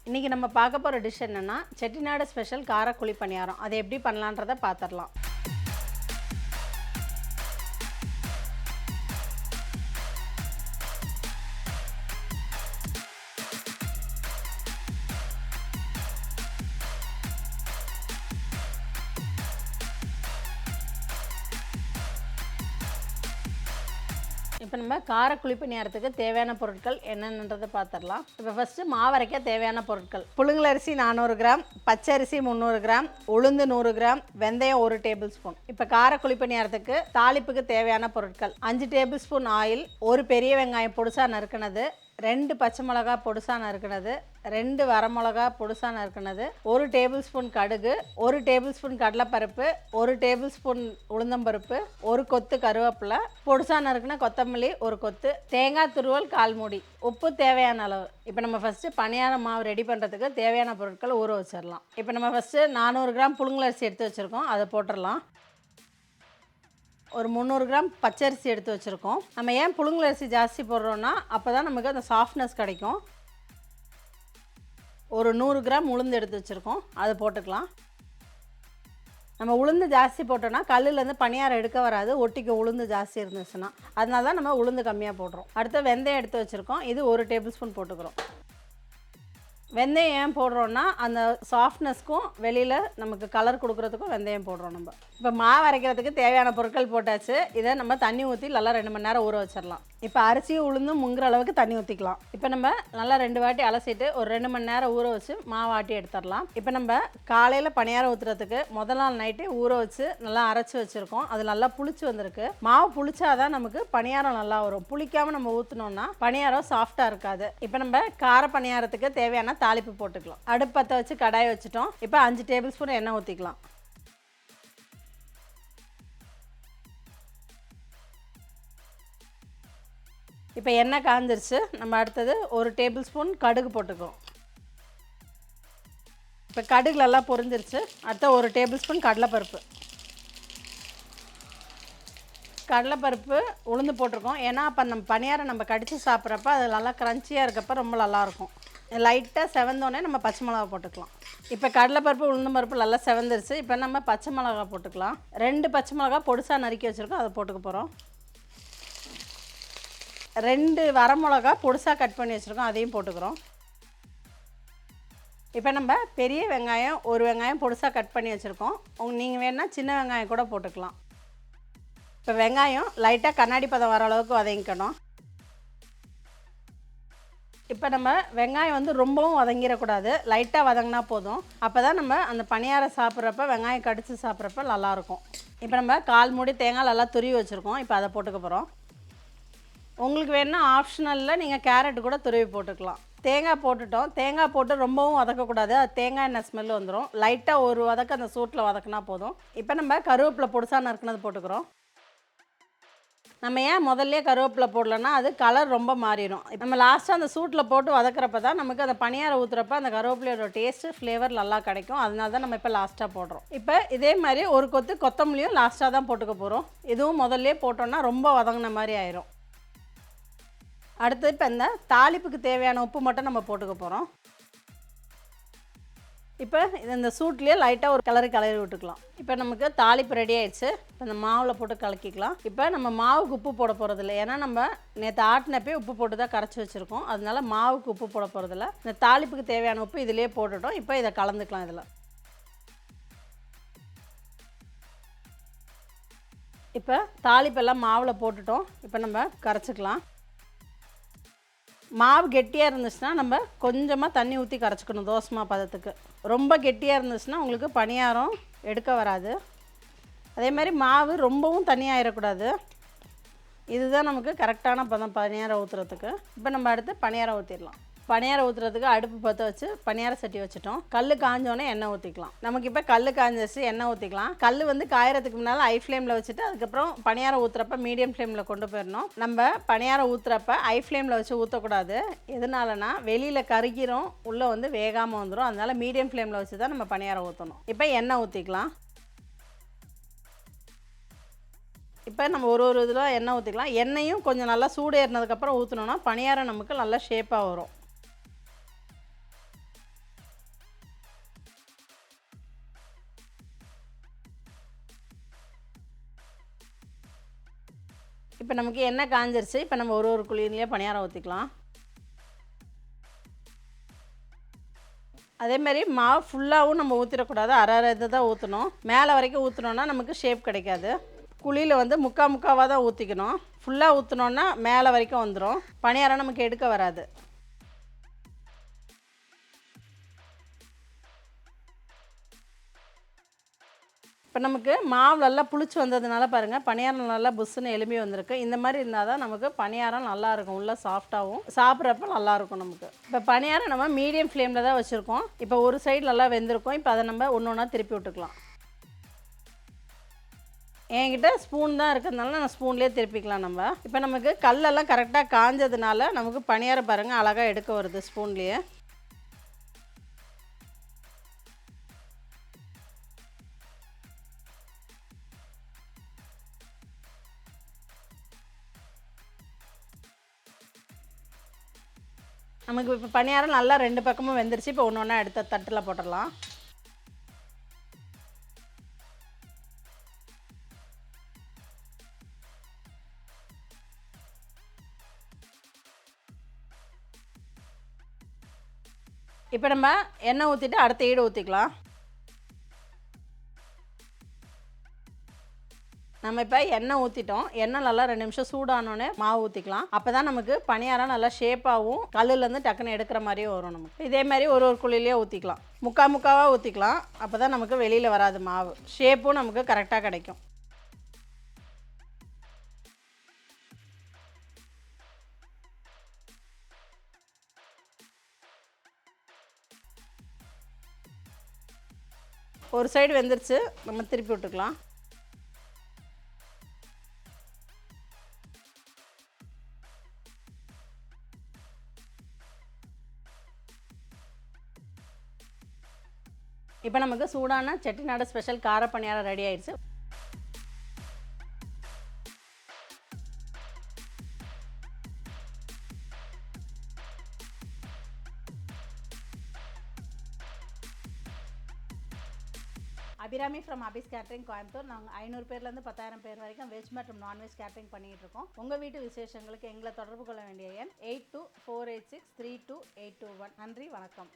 இன்றைக்கி நம்ம பார்க்க போகிற டிஷ் என்னென்னா செட்டிநாடு ஸ்பெஷல் காரக்குழி பணியாரம். அதை எப்படி பண்ணலான்றதை பார்த்துடலாம். இப்போ நம்ம காரக்குழி பணியாரத்துக்கு தேவையான பொருட்கள் என்னென்னன்றதை பார்த்துடலாம். இப்போ ஃபஸ்ட்டு மாவரைக்க தேவையான பொருட்கள்: புழுங்கல் அரிசி 400 கிராம், பச்சரிசி 300 கிராம், உளுந்து 100 கிராம், வெந்தயம் 1 டேபிள் ஸ்பூன். இப்போ காரக்குழி பணியாரத்துக்கு தாளிப்புக்கு தேவையான பொருட்கள்: 5 டேபிள் ஸ்பூன் ஆயில், ஒரு பெரிய வெங்காயம் பொடுசாக நறுக்கினது, 2 பச்சை மிளகா பொடுசாக நறுக்கினது, 2 வரமிளகா பொடுசாக நறுக்கினது, 1 டேபிள் ஸ்பூன் கடுகு, 1 டேபிள் ஸ்பூன் கடலைப்பருப்பு, 1 டேபிள் ஸ்பூன் உளுந்தம்பருப்பு, 1 கொத்து கருவேப்பிலை, பொடுசாக நறுக்கின கொத்தமல்லி 1 கொத்து, தேங்காய் துருவல் 1/4 மூடி, உப்பு தேவையான அளவு. இப்போ நம்ம ஃபஸ்ட்டு பணியார மாவு ரெடி பண்ணுறதுக்கு தேவையான பொருட்கள் ஊற வச்சிடலாம். இப்போ நம்ம ஃபஸ்ட்டு 400 கிராம் புழுங்கல் அரிசி எடுத்து வச்சுருக்கோம், அதை போட்டுடலாம். ஒரு 300 கிராம் பச்சரிசி எடுத்து வச்சுருக்கோம். நம்ம ஏன் புழுங்கல் அரிசி ஜாஸ்தி போடுறோன்னா அப்போ தான் நமக்கு அந்த சாஃப்ட்னஸ் கிடைக்கும். ஒரு 100 கிராம் உளுந்து எடுத்து வச்சுருக்கோம், அதை போட்டுக்கலாம். நம்ம உளுந்து ஜாஸ்தி போட்டோன்னா கல்லுலேருந்து பணியாரம் எடுக்க வராது, ஒட்டிக்கு உளுந்து ஜாஸ்தி இருந்துச்சுன்னா. அதனால தான் நம்ம உளுந்து கம்மியாக போடுறோம். அடுத்து வெந்தயம் எடுத்து வச்சுருக்கோம், இது 1 டேபிள் ஸ்பூன் போட்டுக்கிறோம். வெந்தயம் ஏன் போடுறோன்னா அந்த சாஃப்ட்னஸ்க்கும் வெளியில் நமக்கு கலர் கொடுக்குறதுக்கும் வெந்தயம் போடுறோம் நம்ம. இப்போ மாவு அரைக்கிறதுக்கு தேவையான பொருட்கள் போட்டாச்சு. இதை நம்ம தண்ணி ஊற்றி நல்லா 2 மணி நேரம் ஊற வச்சிடலாம். இப்போ அரிசியும் உளுந்தும் முங்குற அளவுக்கு தண்ணி ஊற்றிக்கலாம். இப்போ நம்ம நல்லா 2 வாட்டி அலசிட்டு ஒரு 2 மணி நேரம் ஊற வச்சு மாவு ஆட்டி எடுத்துடலாம். இப்போ நம்ம காலையில் பணியாரம் ஊற்றுறதுக்கு முதல் நாள் நைட்டே ஊற வச்சு நல்லா அரைச்சி வச்சுருக்கோம். அது நல்லா புளிச்சு வந்திருக்கு. மாவு புளிச்சாதான் நமக்கு பணியாரம் நல்லா வரும். புளிக்காமல் நம்ம ஊற்றினோன்னா பணியாரம் சாஃப்டாக இருக்காது. இப்போ நம்ம கார பணியாரத்துக்கு தேவையான தாளிப்பு போட்டுக்கலாம். அடுப்பு பற்ற வச்சு கடாயை வச்சுட்டோம். இப்போ 5 டேபிள் ஸ்பூன் எண்ணெய் ஊற்றிக்கலாம். இப்போ எண்ணெய் காஞ்சிருச்சு. நம்ம அடுத்தது 1 டேபிள் ஸ்பூன் கடுகு போட்டுக்குவோம். இப்போ கடுகு நல்லா பொரிஞ்சிருச்சு. அடுத்த 1 டேபிள் ஸ்பூன் கடலைப்பருப்பு. கடலைப்பருப்பு உளுந்து போட்டிருக்கோம். ஏன்னா அப்போ நம்ம பணியாரம் நம்ம கடித்து சாப்பிட்றப்ப அது நல்லா க்ரன்ச்சியாக இருக்கப்போ ரொம்ப நல்லாயிருக்கும். லைட்டாக செவந்தோடனே நம்ம பச்சை மிளகா போட்டுக்கலாம். இப்போ கடலைப்பருப்பு உளுந்து பருப்பு நல்லா செவந்துருச்சு. இப்போ நம்ம பச்சை மிளகா போட்டுக்கலாம். 2 பச்சை மிளகா பொடிசாக நறுக்கி வச்சுருக்கோம், அதை போட்டுக்க போகிறோம். 2 வரமிளகா பொடிசாக கட் பண்ணி வச்சுருக்கோம், அதையும் போட்டுக்கிறோம். இப்போ நம்ம பெரிய வெங்காயம் 1 வெங்காயம் பொடிசாக கட் பண்ணி வச்சுருக்கோம். நீங்கள் வேணால் சின்ன வெங்காயம் கூட போட்டுக்கலாம். இப்போ வெங்காயம் லைட்டாக கண்ணாடி பதம் வர அளவுக்கு வதங்கிக்கணும். இப்போ நம்ம வெங்காயம் வந்து ரொம்பவும் வதங்கிடக்கூடாது, லைட்டாக வதங்கினா போதும். அப்போ தான் நம்ம அந்த பணியாரம் சாப்பிட்றப்ப வெங்காயம் கடித்து சாப்பிட்றப்ப நல்லாயிருக்கும். இப்போ நம்ம 1/4 மூடி தேங்காய் நல்லா துருவி வச்சுருக்கோம். இப்போ அதை போட்டுக்க போகிறோம். உங்களுக்கு வேணுன்னா ஆப்ஷனலில் நீங்கள் கேரட் கூட துருவி போட்டுக்கலாம். தேங்காய் போட்டுட்டோம். தேங்காய் போட்டு ரொம்பவும் வதக்கக்கூடாது, அது தேங்காய் எண்ணெய் ஸ்மெல் வந்துடும். லைட்டாக ஒரு வதக்க அந்த சூட்டில் வதக்கினா போதும். இப்போ நம்ம கருவேப்பிலை பொடிசாக நறுக்கினது போட்டுக்கிறோம். நம்ம ஏன் முதல்ல கருவேப்பிலை போடலன்னா அது கலர் ரொம்ப மாறிடும். நம்ம லாஸ்ட்டாக அந்த சூட்டில் போட்டு வதக்கிறப்ப தான் நமக்கு அந்த பணியாரம் ஊற்றுறப்ப அந்த கருவேப்பிலையோட டேஸ்ட்டு ஃப்ளேவர் நல்லா கிடைக்கும். அதனால தான் நம்ம இப்போ லாஸ்ட்டாக போடுறோம். இப்போ இதே மாதிரி ஒரு கொத்து கொத்தமல்லியும் லாஸ்ட்டாக தான் போட்டுக்க போகிறோம். இதுவும் முதல்ல போட்டோன்னா ரொம்ப வதங்கின மாதிரி ஆயிரும். அடுத்து இப்போ இந்த தாளிப்புக்கு தேவையான உப்பு மட்டும் நம்ம போட்டுக்க போகிறோம். இப்போ இந்த சூட்லேயே லைட்டாக ஒரு கிளறி விட்டுக்கலாம். இப்போ நமக்கு தாளிப்பு ரெடி ஆயிடுச்சு. இப்போ இந்த மாவில் போட்டு கலக்கிக்கலாம். இப்போ நம்ம மாவுக்கு உப்பு போட போகிறதில்ல, ஏன்னா நம்ம நேற்று ஆட்டினப்பே உப்பு போட்டு தான் கரைச்சி வச்சுருக்கோம். அதனால மாவுக்கு உப்பு போட போகிறதில்ல. இந்த தாளிப்புக்கு தேவையான உப்பு இதிலே போட்டுட்டோம். இப்போ இதை கலந்துக்கலாம். இதில் இப்போ தாளிப்பெல்லாம் மாவில் போட்டுட்டோம். இப்போ நம்ம கரைச்சிக்கலாம். மாவு கெட்டியாக இருந்துச்சுன்னா நம்ம கொஞ்சமாக தண்ணி ஊற்றி கரைச்சிக்கணும் தோசை பதத்துக்கு. ரொம்ப கெட்டியாக இருந்துச்சுன்னா உங்களுக்கு பணியாரம் எடுக்க வராது. அதே மாதிரி மாவு ரொம்பவும் தண்ணியாகிடக்கூடாது. இதுதான் நமக்கு கரெக்டான பதம் பணியாரம் ஊற்றுறதுக்கு. இப்போ நம்ம அடுத்து பணியாரம் ஊற்றிடலாம். பணியாரம் ஊற்றுறதுக்கு அடுப்பு பற்ற வச்சு பணியார சட்டி வச்சுட்டோம். கல் காஞ்சோடனே எண்ணெய் ஊற்றிக்கலாம். நமக்கு இப்போ கல் காஞ்சிச்சு, எண்ணெய் ஊற்றிக்கலாம். கல் வந்து காயறதுக்கு முன்னால் ஹை ஃப்ளேமில் வச்சுட்டு அதுக்கப்புறம் பணியாரம் ஊற்றுறப்ப மீடியம் ஃப்ளேமில் கொண்டு போயிடணும். நம்ம பணியாரம் ஊற்றுறப்ப ஹை ஃப்ளேமில் வச்சு ஊற்றக்கூடாது. எதனாலனா வெளியில் கருகிரும், உள்ளே வந்து வேகாமல் வந்துடும். அதனால் மீடியம் ஃப்ளேமில் வச்சு தான் நம்ம பணியாரம் ஊற்றணும். இப்போ எண்ணெய் ஊற்றிக்கலாம். இப்போ நம்ம ஒரு இதில் எண்ணெய் ஊற்றிக்கலாம். எண்ணெயும் கொஞ்சம் நல்லா சூடு ஏறினதுக்கப்புறம் ஊற்றினோன்னா பணியாரம் நமக்கு நல்லா ஷேப்பாக வரும். இப்போ நமக்கு எண்ணெய் காஞ்சிருச்சு. இப்போ நம்ம ஒரு குழியிலேயே பணியாரம் ஊற்றிக்கலாம். அதேமாதிரி மாவு ஃபுல்லாகவும் நம்ம ஊற்றிடக்கூடாது. அரை இதை தான் ஊற்றணும். மேலே வரைக்கும் ஊற்றினோன்னா நமக்கு ஷேப் கிடைக்காது. குழியில் வந்து முக்காவாக தான் ஊற்றிக்கணும். ஃபுல்லாக ஊற்றினோன்னா மேலே வரைக்கும் வந்துடும். பணியாரம் நமக்கு எடுக்க வராது. இப்போ நமக்கு மாவு நல்லா புளிச்சு வந்ததுனால பாருங்கள், பணியாரம் நல்லா புஷ்ஷுன்னு எலும்பி வந்திருக்கு. இந்த மாதிரி இருந்தால் தான் நமக்கு பணியாரம் நல்லாயிருக்கும். உள்ளே சாஃப்டாகவும் சாப்பிட்றப்ப நல்லாயிருக்கும் நமக்கு. இப்போ பணியாரம் நம்ம மீடியம் ஃப்ளேமில் தான் வச்சுருக்கோம். இப்போ ஒரு சைடு நல்லா வெந்திருக்கும். இப்போ அதை நம்ம ஒன்று ஒன்றா திருப்பி விட்டுக்கலாம். என்கிட்ட ஸ்பூன் தான் இருக்கிறதுனால நான் ஸ்பூன்லேயே திருப்பிக்கலாம் நம்ம. இப்போ நமக்கு கல்லெல்லாம் கரெக்டாக காஞ்சதுனால நமக்கு பணியாரம் பாருங்கள் அழகாக எடுக்க வருது ஸ்பூன்லேயே. நமக்கு இப்போ பணியாரம் நல்லா 2 பக்கமும் வெந்துருச்சு. இப்போ ஒன்று ஒன்றா எடுத்து தட்டில் போட்டுடலாம். இப்போ நம்ம எண்ணெய் ஊற்றிட்டு அடுத்த ஈடு ஊற்றிக்கலாம். நம்ம இப்போ எண்ணெய் ஊற்றிட்டோம். எண்ணெய் நல்லா 2 நிமிஷம் சூடானோடனே மாவு ஊற்றிக்கலாம். அப்போ தான் நமக்கு பணியாரம் நல்லா ஷேப்பாகவும் கல்லுலேருந்து டக்குன்னு எடுக்கிற மாதிரியும் வரும் நமக்கு. இதே மாதிரி ஒரு குழியிலேயே ஊற்றிக்கலாம். முக்காவாக ஊற்றிக்கலாம். அப்போ தான் நமக்கு வெளியில் வராது மாவு. ஷேப்பும் நமக்கு கரெக்டாக கிடைக்கும். ஒரு சைடு வெந்துருச்சு. நம்ம திருப்பி விட்டுக்கலாம். இப்போ நமக்கு சூடான செட்டிநாடு ஸ்பெஷல் கார பணியாரம் ரெடி ஆயிடுச்சு. Abirami from Abi's catering Coimbatore. நாங்கள் 500 பேர்லேருந்து 10,000 பேர் வரைக்கும் வெஜ் மற்றும் நான்வெஜ் கேட்டரிங் பண்ணிகிட்டு இருக்கோம். உங்கள் வீட்டு விசேஷங்களுக்கு எங்களை தொடர்பு கொள்ள வேண்டிய எண் 8248632821. நன்றி, வணக்கம்.